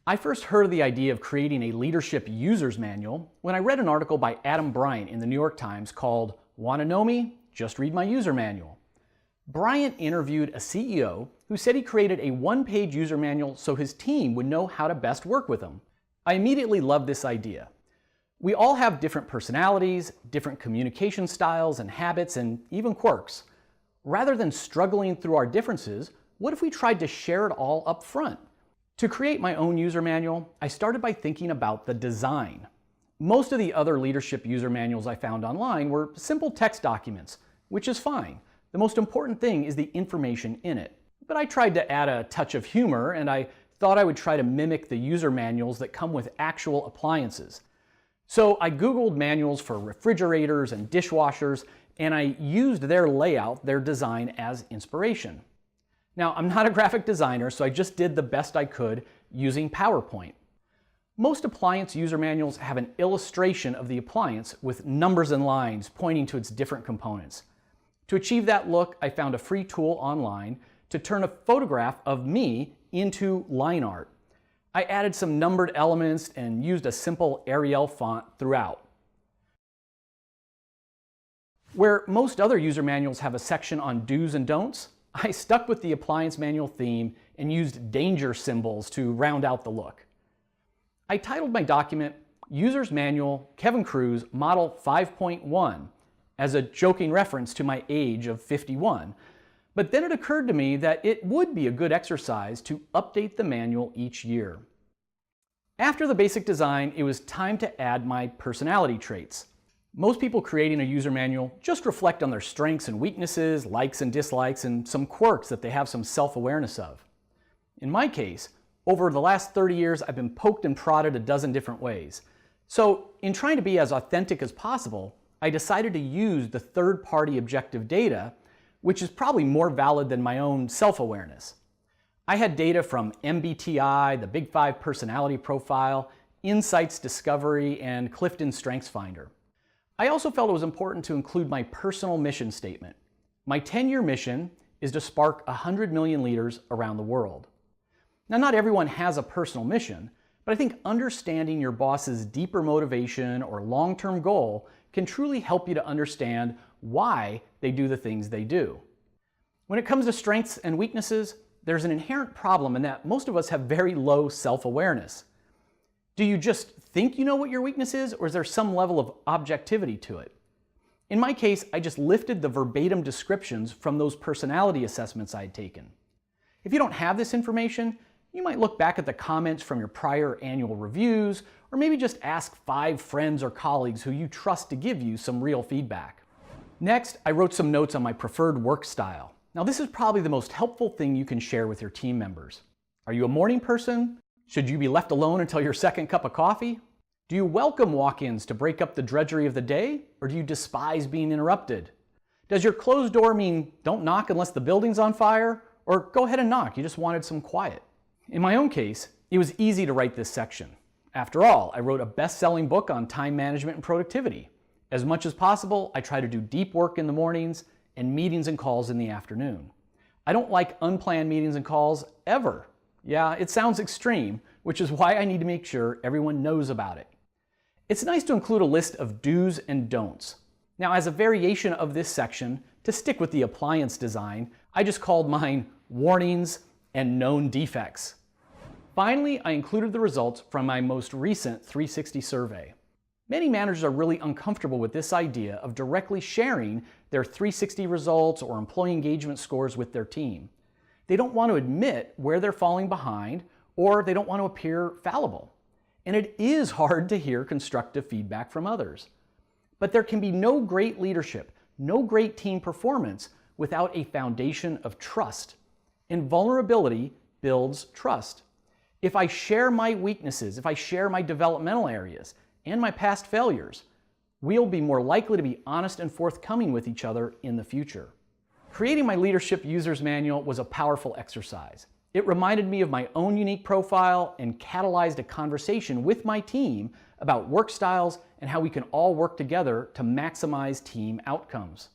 I first heard of the idea of creating a leadership user's manual when I read an article by Adam Bryant in the New York Times called "Want to Know Me? Just Read My User Manual." Bryant interviewed a CEO who said he created a one-page user manual so his team would know how to best work with him. I immediately loved this idea. We all have different personalities, different communication styles and habits, and even quirks. Rather than struggling through our differences, what if we tried to share it all up front? To create my own user manual, I started by thinking about the design. Most of the other leadership user manuals I found online were simple text documents, which is fine. The most important thing is the information in it. But I tried to add a touch of humor, and I thought I would try to mimic the user manuals that come with actual appliances. So I Googled manuals for refrigerators and dishwashers, and I used their layout, their design, as inspiration. Now, I'm not a graphic designer, so I just did the best I could using PowerPoint. Most appliance user manuals have an illustration of the appliance with numbers and lines pointing to its different components. To achieve that look, I found a free tool online to turn a photograph of me into line art. I added some numbered elements and used a simple Arial font throughout. Where most other user manuals have a section on do's and don'ts, I stuck with the appliance manual theme and used danger symbols to round out the look. I titled my document User's Manual Kevin Kruse Model 5.1 as a joking reference to my age of 51, but then it occurred to me that it would be a good exercise to update the manual each year. After the basic design, it was time to add my personality traits. Most people creating a user manual just reflect on their strengths and weaknesses, likes and dislikes, and some quirks that they have some self-awareness of. In my case, over the last 30 years, I've been poked and prodded a dozen different ways. So in trying to be as authentic as possible, I decided to use the third-party objective data, which is probably more valid than my own self-awareness. I had data from MBTI, the Big Five personality profile, Insights Discovery, and Clifton Strengths Finder. I also felt it was important to include my personal mission statement. My 10-year mission is to spark 100 million leaders around the world. Now, not everyone has a personal mission, but I think understanding your boss's deeper motivation or long-term goal can truly help you to understand why they do the things they do. When it comes to strengths and weaknesses, there's an inherent problem in that most of us have very low self-awareness. Do you just think you know what your weakness is, or is there some level of objectivity to it? In my case, I just lifted the verbatim descriptions from those personality assessments I had taken. If you don't have this information, you might look back at the comments from your prior annual reviews, or maybe just ask 5 friends or colleagues who you trust to give you some real feedback. Next, I wrote some notes on my preferred work style. Now, this is probably the most helpful thing you can share with your team members. Are you a morning person? Should you be left alone until your second cup of coffee? Do you welcome walk-ins to break up the drudgery of the day, or do you despise being interrupted? Does your closed door mean don't knock unless the building's on fire, or go ahead and knock, you just wanted some quiet? In my own case, it was easy to write this section. After all, I wrote a best-selling book on time management and productivity. As much as possible, I try to do deep work in the mornings and meetings and calls in the afternoon. I don't like unplanned meetings and calls ever. Yeah, it sounds extreme, which is why I need to make sure everyone knows about it. It's nice to include a list of do's and don'ts. Now, as a variation of this section, to stick with the appliance design, I just called mine warnings and known defects. Finally, I included the results from my most recent 360 survey. Many managers are really uncomfortable with this idea of directly sharing their 360 results or employee engagement scores with their team. They don't want to admit where they're falling behind, or they don't want to appear fallible. And it is hard to hear constructive feedback from others. But there can be no great leadership, no great team performance without a foundation of trust. And vulnerability builds trust. If I share my weaknesses, if I share my developmental areas and my past failures, we'll be more likely to be honest and forthcoming with each other in the future. Creating my leadership user's manual was a powerful exercise. It reminded me of my own unique profile and catalyzed a conversation with my team about work styles and how we can all work together to maximize team outcomes.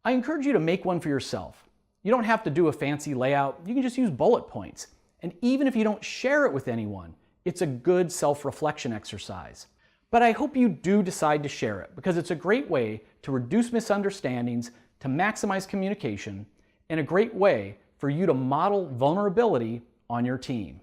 I encourage you to make one for yourself. You don't have to do a fancy layout, you can just use bullet points. And even if you don't share it with anyone, It's a good self-reflection exercise. But I hope you do decide to share it because it's a great way to reduce misunderstandings, to maximize communication, and a great way for you to model vulnerability on your team.